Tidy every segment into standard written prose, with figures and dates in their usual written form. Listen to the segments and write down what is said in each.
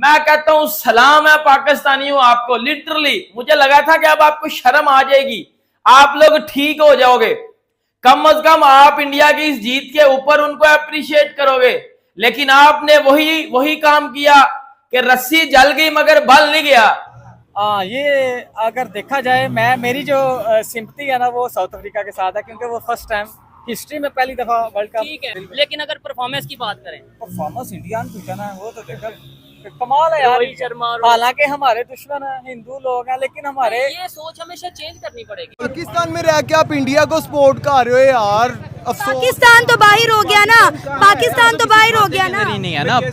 मैं कहता हूं सलाम है पाकिस्तानियों आपको। लिटरली मुझे लगा था कि अब आपको शर्म आ जाएगी, आप लोग ठीक हो जाओगे, कम से कम आप इंडिया की इस जीत के ऊपर उनको अप्रिशिएट करोगे। लेकिन आपने वही काम किया कि रस्सी जल गई मगर बल नहीं गया। ये अगर देखा जाए, मेरी जो सिंपैथी है ना वो साउथ अफ्रीका के साथ है, क्योंकि वो फर्स्ट टाइम हिस्ट्री में पहली दफा वर्ल्ड कप। ठीक है, लेकिन अगर परफॉर्मेंस की बात करें, परफॉर्मेंस इंडिया ने पूछा ना, वो तो देखा कमाल है यार। रोहित शर्मा हालांकि हमारे दुश्मन है हिंदू लोग हैं, लेकिन हमारे ये सोच हमेशा चेंज करनी पड़ेगी। पाकिस्तान में रह के आप इंडिया को सपोर्ट कर रहे हो यार, पाकिस्तान तो बाहर हो गया ना, पाकिस्तान तो बाहर हो गया ना। नहीं है ना, अब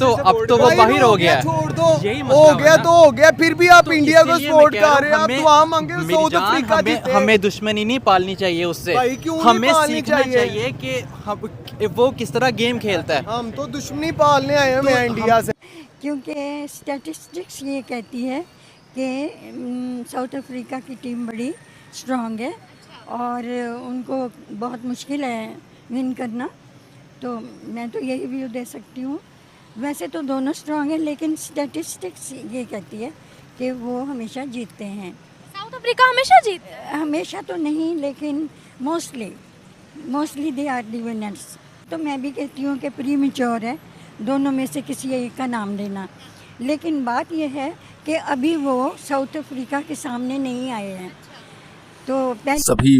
तो वो बाहर हो गया, छोड़ दो, हो गया तो हो गया, फिर भी आप इंडिया को सपोर्ट कर रहे हो। आप दुआ मांगे साउथ अफ्रीका जीते। हमें दुश्मनी नहीं पालनी चाहिए उससे, हमें सीखना चाहिए कि वो किस तरह गेम खेलता है। हम तो दुश्मनी पालने आए हैं इंडिया से, क्योंकि स्टैटिस्टिक्स ये कहती है कि साउथ अफ्रीका की टीम बड़ी स्ट्रांग है और उनको बहुत मुश्किल है विन करना। तो मैं तो यही व्यू दे सकती हूँ। वैसे तो दोनों स्ट्रांग हैं, लेकिन स्टैटिस्टिक्स ये कहती है कि वो हमेशा जीतते हैं। साउथ अफ्रीका हमेशा जीत हमेशा तो नहीं, लेकिन mostly they are the winners. तो मैं भी कहती हूँ कि प्रीमेच्योर है दोनों में से किसी एक का नाम लेना। लेकिन बात यह है कि अभी वो साउथ अफ्रीका के सामने नहीं आए हैं। तो सभी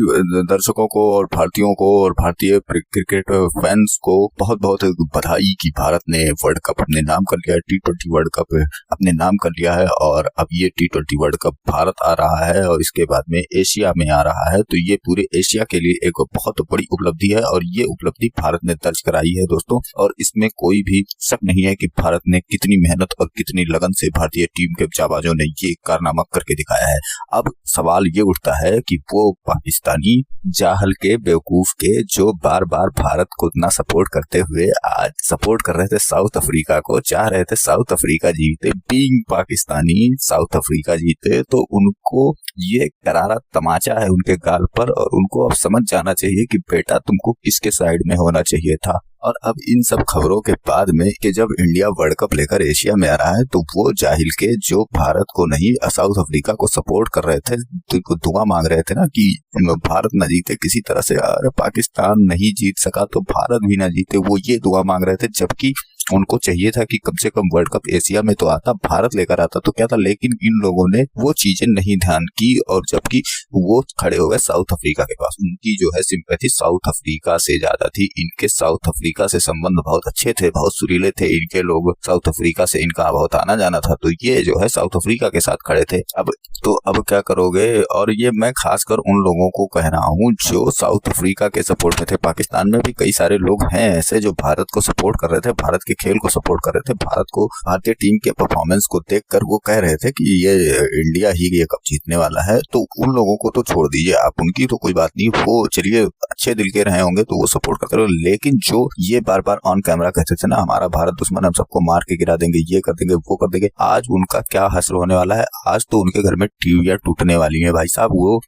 दर्शकों को और भारतीयों को और भारतीय क्रिकेट फैंस को बहुत बहुत बधाई कि भारत ने वर्ल्ड कप अपने नाम कर लिया है, T20 वर्ल्ड कप अपने नाम कर लिया है। और अब ये T20 वर्ल्ड कप भारत आ रहा है और इसके बाद में एशिया में आ रहा है, तो ये पूरे एशिया के लिए एक बहुत बड़ी उपलब्धि है और ये उपलब्धि भारत ने दर्ज कराई है दोस्तों। और इसमें कोई भी शक नहीं है कि भारत ने कितनी मेहनत और कितनी लगन से भारतीय टीम के जाबाजों ने ये कारनामा करके दिखाया है। अब सवाल ये उठता है कि वो पाकिस्तानी जाहल के बेवकूफ के जो बार बार भारत को इतना सपोर्ट करते हुए आज सपोर्ट कर रहे थे साउथ अफ्रीका को, चाह रहे थे साउथ अफ्रीका जीते, बीइंग पाकिस्तानी साउथ अफ्रीका जीते, तो उनको ये करारा तमाचा है उनके गाल पर। और उनको अब समझ जाना चाहिए कि बेटा तुमको किसके साइड में होना चाहिए था। और अब इन सब खबरों के बाद में कि जब इंडिया वर्ल्ड कप लेकर एशिया में आ रहा है, तो वो जाहिल के जो भारत को नहीं साउथ अफ्रीका को सपोर्ट कर रहे थे, तो दुआ मांग रहे थे ना कि भारत न जीते किसी तरह से, अरे पाकिस्तान नहीं जीत सका तो भारत भी ना जीते, वो ये दुआ मांग रहे थे। जबकि उनको चाहिए था कि कम से कम वर्ल्ड कप एशिया में तो आता, भारत लेकर आता तो क्या था। लेकिन इन लोगों ने वो चीजें नहीं ध्यान की और जबकि वो खड़े हो गए साउथ अफ्रीका के पास। उनकी जो है सिंपैथी साउथ अफ्रीका से ज्यादा थी, इनके साउथ अफ्रीका से संबंध बहुत अच्छे थे, बहुत सुरीले थे इनके लोग, साउथ अफ्रीका से इनका बहुत आना जाना था, तो ये जो है साउथ अफ्रीका के साथ खड़े थे। अब क्या करोगे। और ये मैं खासकर उन लोगों को कह रहा हूँ जो साउथ अफ्रीका के सपोर्ट में थे। पाकिस्तान में भी कई सारे लोग हैं ऐसे जो भारत को सपोर्ट कर रहे थे, भारत के खेल को सपोर्ट कर रहे थे, भारत को भारतीय टीम के परफॉर्मेंस को देखकर वो कह रहे थे कि ये इंडिया ही ये कप जीतने वाला है। तो उन लोगों को तो छोड़ दीजिए आप, उनकी तो कोई बात नहीं, वो चलिए अच्छे दिल के रहे होंगे तो वो सपोर्ट करते रहे। लेकिन जो ये बार बार ऑन कैमरा कहते थे ना हमारा भारत दुश्मन, हम सबको मार के गिरा देंगे, ये कर देंगे, वो कर देंगे, आज उनका क्या हश्र होने वाला है। आज तो उनके घर में टीवियां टूटने वाली है भाई साहब। वो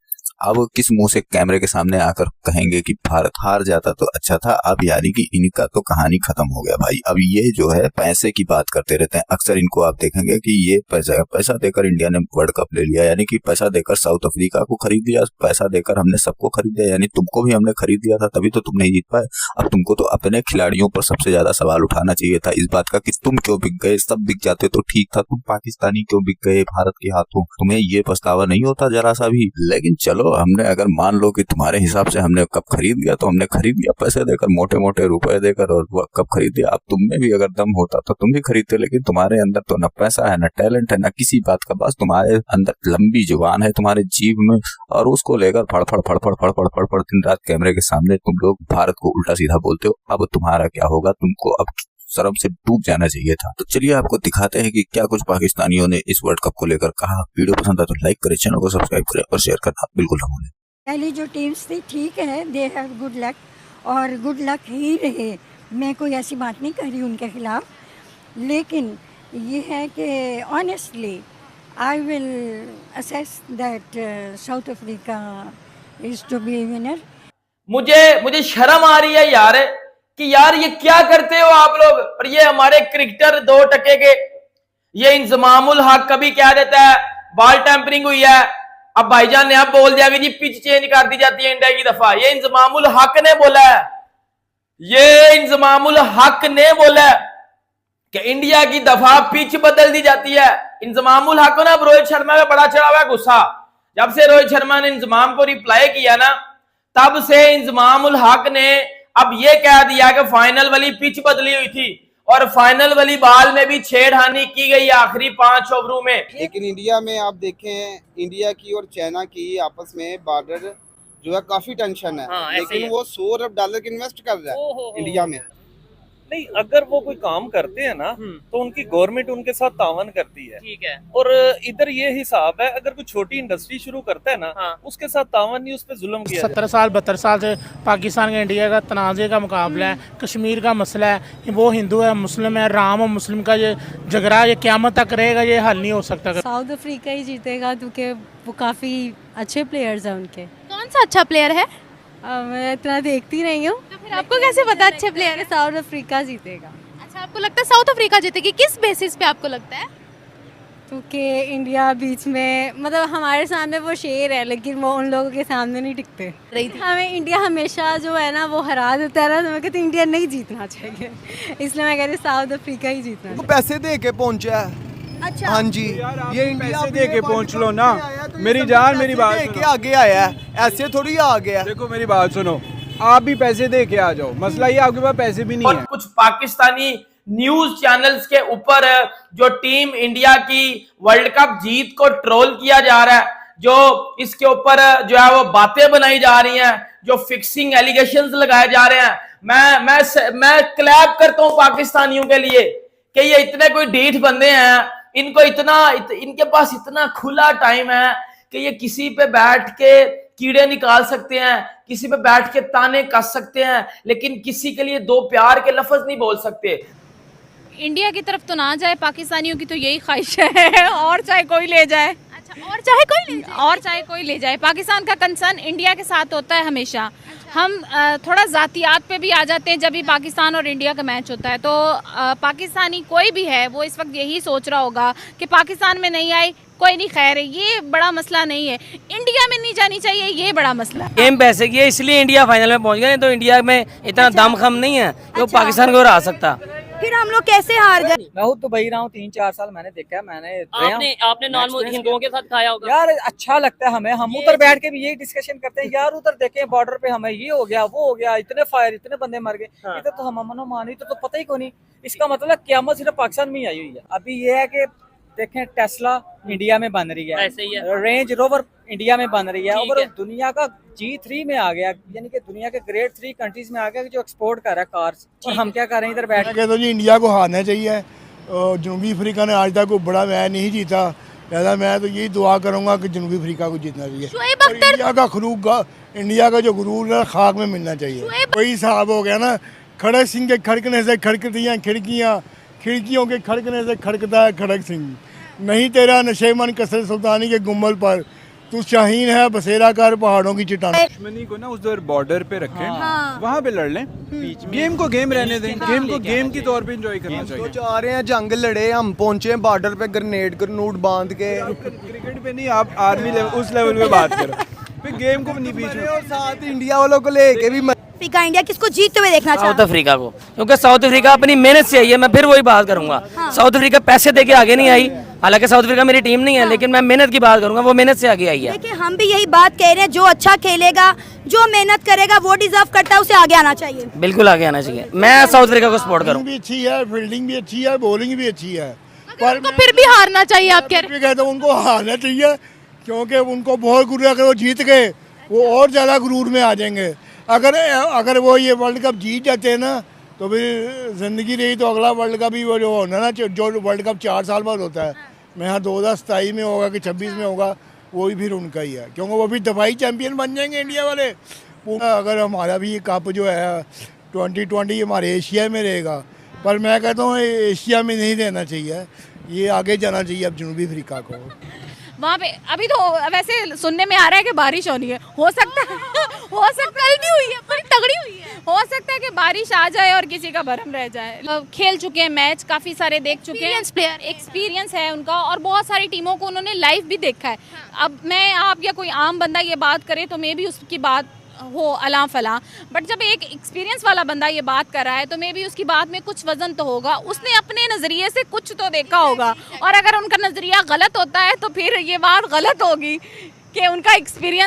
अब किस मुंह से कैमरे के सामने आकर कहेंगे कि भारत हार जाता तो अच्छा था। अब यानी कि इनका तो कहानी खत्म हो गया भाई। अब ये जो है पैसे की बात करते रहते हैं अक्सर, इनको आप देखेंगे कि ये पैसा देकर इंडिया ने वर्ल्ड कप ले लिया, यानी कि पैसा देकर साउथ अफ्रीका को खरीद लिया, पैसा देकर हमने सबको खरीद लिया, यानी तुमको भी हमने खरीद लिया था तभी तो तुम नहीं जीत पाए। अब तुमको तो अपने खिलाड़ियों पर सबसे ज्यादा सवाल उठाना चाहिए था इस बात का कि तुम क्यों बिक गए। सब बिक जाते तो ठीक था, तुम पाकिस्तानी क्यों बिक गए भारत के हाथों, तुम्हें ये पछतावा नहीं होता जरा सा भी। लेकिन चलो हमने अगर मान लो कि तुम्हारे हिसाब से हमने कप खरीद लिया तो हमने खरीद लिया पैसे देकर, मोटे मोटे रुपए देकर, और वो कप खरीद लिया। अब तुम में भी अगर दम होता तो तुम भी खरीदते, लेकिन तुम्हारे अंदर तो न पैसा है, न टैलेंट है, न किसी बात का। बस तुम्हारे अंदर लंबी जुबान है तुम्हारे जीभ में, और उसको लेकर फड़ दिन रात कैमरे के सामने तुम लोग भारत को उल्टा सीधा बोलते हो। अब तुम्हारा क्या होगा, तुमको अब शर्म से डूब जाना चाहिए था। तो चलिए आपको दिखाते हैं कि क्या कुछ पाकिस्तानियों ने इस वर्ल्ड कप को लेकर कहा। वीडियो पसंद आए तो लाइक करें, चैनल को सब्सक्राइब करें और शेयर करना बिल्कुल न भूलें। पहली जो टीम्स थी ठीक है, दे हैव गुड लक और गुड लक ही रहे, मैं कोई ऐसी बात नहीं कर रही उनके खिलाफ। लेकिन ये है कि honestly I will assess that South Africa is to be winner. मुझे शर्म आ रही है यार कि यार ये क्या करते हो आप लोग। और ये हमारे क्रिकेटर 2 टके के, ये इंजमामुल हक कभी कह देता है बॉल टेम्परिंग हुई है, अब भाईजान ने अब बोल दिया कि जी पिच चेंज कर दी जाती है इंडिया की दफा। ये इंजमामुल हक ने बोला है, ये इंजमामुल हक ने बोला है कि इंडिया की दफा पिच बदल दी जाती है। इंजमामुल हक ना रोहित शर्मा में बड़ा चढ़ा हुआ है गुस्सा। जब से रोहित शर्मा ने इंजमाम को रिप्लाई किया ना, तब से इंजमामुल हक ने अब ये कह दिया कि फाइनल वाली पिच बदली हुई थी और फाइनल वाली बॉल में भी छेड़खानी की गई आखिरी 5 ओवरों में। लेकिन इंडिया में आप देखें, इंडिया की और चाइना की आपस में बॉर्डर जो है काफी टेंशन है। हाँ, ऐसे ही लेकिन है। वो $100 अरब इन्वेस्ट कर रहा है इंडिया में। नहीं, अगर वो कोई काम करते हैं ना तो उनकी गवर्नमेंट उनके साथ तावन करती है। ठीक है। और इधर ये हिसाब है, अगर कोई छोटी इंडस्ट्री शुरू करता है ना, हाँ। उसके साथ तावन नहीं, उस पर जुल्म किया 70 साल 72 साल से पाकिस्तान का इंडिया का तनाज़े का मुकाबला है, कश्मीर का मसला है, वो हिंदू है मुस्लिम है, राम और मुस्लिम का ये झगड़ा ये क़यामत तक रहेगा, ये हल नहीं हो सकता। साउथ अफ्रीका ही जीतेगा क्योंकि वो काफ़ी अच्छे प्लेयर्स हैं उनके। कौन सा अच्छा प्लेयर है? मैं इतना देखती नहीं हूँ, तो फिर आपको कैसे पता अच्छे प्लेयर है? साउथ अफ्रीका जीतेगा। अच्छा, आपको लगता है साउथ अफ्रीका जीतेगी? किस बेसिस पे आपको लगता है? क्योंकि इंडिया बीच में, मतलब हमारे सामने वो शेर है लेकिन वो उन लोगों के सामने नहीं टिकते। हमें इंडिया हमेशा जो है ना वो हरा देता है ना, तो मैं कहती हूँ इंडिया नहीं जीतना चाहिए, इसलिए मैं कह रही साउथ अफ्रीका ही जीतना वो चाहिए। पैसे दे के पहुंचा है। अच्छा, हाँ जी, ये इंडिया पैसे दे के पहुंच लो ना। मेरी जान, मेरी बात के सुनो। आगे आया है, ऐसे थोड़ी आ गया। देखो मेरी बात सुनो, आप भी पैसे दे के आ जाओ, मसला ये आपके पास पैसे भी नहीं और है। कुछ पाकिस्तानी न्यूज चैनल्स के ऊपर जो टीम इंडिया की वर्ल्ड कप जीत को ट्रोल किया जा रहा है, जो इसके ऊपर जो है वो बातें बनाई जा रही हैं, जो फिक्सिंग एलिगेशंस लगाए जा रहे हैं, मैं क्लैप करता हूं पाकिस्तानियों के लिए कि ये इतने कोई ढीठ बंदे हैं, इनको इनके पास इतना खुला टाइम है कि ये किसी पे बैठ के कीड़े निकाल सकते हैं, किसी पे बैठ के ताने कस सकते हैं, लेकिन किसी के लिए 2 प्यार के लफ्ज नहीं बोल सकते। इंडिया की तरफ तो ना जाए, पाकिस्तानियों की तो यही ख्वाहिश है, और चाहे कोई ले जाए। अच्छा, और चाहे कोई ले जाए, और चाहे कोई ले जाए। पाकिस्तान का कंसर्न इंडिया के साथ होता है हमेशा। हम थोड़ा जातियात पे भी आ जाते हैं जब भी पाकिस्तान और इंडिया का मैच होता है, तो पाकिस्तानी कोई भी है वो इस वक्त यही सोच रहा होगा कि पाकिस्तान में नहीं आई, कोई नहीं, खैर है, ये बड़ा मसला नहीं है। इंडिया में नहीं जानी चाहिए, ये बड़ा मसला है। गेम पैसे की है, इसलिए इंडिया फाइनल में पहुंच गया, नहीं तो इंडिया में इतना दमखम नहीं है कि वो पाकिस्तान को हरा सकता। फिर हम लोग कैसे हार गए? मैं खुद तो वही रहा हूँ, 3-4 साल मैंने देखा है, मैंने आपने नॉन हिंदुओं के साथ खाया होगा यार, अच्छा लगता है हमें। हम उधर बैठ के भी यही डिस्कशन करते हैं, यार उधर देखें बॉर्डर पे हमें ये हो गया, वो हो गया, इतने फायर, इतने बंदे मर गए। इधर तो हम अमन मान, तो पता ही को नहीं। इसका मतलब क़यामत सिर्फ पाकिस्तान में ही आई हुई है। अभी ये है कि देखें टेस्ला इंडिया में बन रही है, ऐसे ही है। रेंज रोवर इंडिया में बन रही है, ठीक और है। दुनिया का G3 में आ गया, यानी कि दुनिया के ग्रेट 3 कंट्रीज में आ गया जो एक्सपोर्ट कर रहा है कार्स। और हम क्या कर रहे हैं इधर बैठ के? कहता हूँ जी इंडिया को हारना चाहिए। जनूबी अफ्रीका ने आज तक कोई बड़ा मैच नहीं जीता, लिहाजा मैं तो यही दुआ करूंगा कि जनूबी अफ्रीका को जीतना चाहिए। और इंडिया का जो गुरूर है खाक में मिलना चाहिए। वही हिसाब हो गया ना, खड़क सिंह के खड़कने से खड़कती हैं खिड़कियाँ, खिड़कियों के खड़कने से खड़कता है खड़क सिंह। नहीं तेरा नशेमन कसर सुल्तानी के गुम्बल पर, तू शाहीन है बसेरा कर पहाड़ों की चट्टान। दुश्मनी को ना उधर बॉर्डर पे रखें, वहाँ पे लड़ लें। गेम को गेम रहने दें, गेम को गेम के तौर पे एंजॉय करना तो चाहिए। जा रहे हैं जंग लड़े, हम पहुंचे बॉर्डर पे ग्रेनेड बांध के। क्रिकेट पे नहीं, आप आर्मी लेवल, उस लेवल पे बात करो, फिर गेम को नहीं बीच में। और साथ इंडिया वालों को लेके भी अफ्रीका इंडिया किसको जीतते हुए देखना साउथ अफ्रीका को, क्योंकि साउथ अफ्रीका अपनी मेहनत से आई है। मैं फिर वही बात करूंगा, साउथ अफ्रीका पैसे देके आगे नहीं आई, हालांकि साउथ अफ्रीका मेरी टीम नहीं है, लेकिन मैं मेहनत की बात करूंगा, वो मेहनत से आगे आई है। देखिए, हम भी यही बात कह रहे हैं, जो अच्छा खेलेगा, जो मेहनत करेगा, वो डिजर्व करता है, उसे आगे आना चाहिए। बिल्कुल आगे आना चाहिए। मैं साउथ अफ्रीका को सपोर्ट करूँ। भी अच्छी है, फील्डिंग भी अच्छी है, बॉलिंग भी अच्छी है, पर उनको फिर भी हारना चाहिए, आप कह रहे हैं? कहता हूँ उनको हारना चाहिए, क्योंकि उनको बहुत गुरूर, अगर वो जीत गए वो और ज़्यादा गुरूर में आ जाएंगे। अगर वो ये वर्ल्ड कप जीत जाते हैं ना, तो फिर ज़िंदगी रही तो अगला वर्ल्ड कप ही वो जो होना ना, जो वर्ल्ड कप 4 साल बाद होता है, मैं यहाँ 2027 में होगा कि 26 में होगा, वो भी फिर उनका ही है, क्योंकि वो भी दफाई चैंपियन बन जाएंगे इंडिया वाले। अगर हमारा भी ये कप जो है 2020 हमारे एशिया में रहेगा, पर मैं कहता हूँ एशिया में नहीं रहना चाहिए, ये आगे जाना चाहिए अब जनूबी अफ्रीका को। वहाँ पे अभी तो वैसे सुनने में आ रहा है कि बारिश होनी है, हो सकता है हो सकता है हुई है, बड़ी तगड़ी हुई है। हो सकता है कि बारिश आ जाए और किसी का भरम रह जाए। खेल चुके हैं मैच, काफी सारे देख चुके हैं, एक्सपीरियंस है उनका और बहुत सारी टीमों को उन्होंने लाइव भी देखा है। अब मैं आप या कोई आम बंदा ये बात करे तो मे भी उसकी बात हो अला फला, बट जब एक एक्सपीरियंस वाला बंदा ये बात कर रहा है तो मे भी उसकी बात में कुछ वजन तो होगा, उसने अपने नज़रिए से कुछ तो देखा होगा। और अगर उनका नज़रिया गलत होता है तो फिर ये बात गलत होगी कि उनका एक्सपीरियंस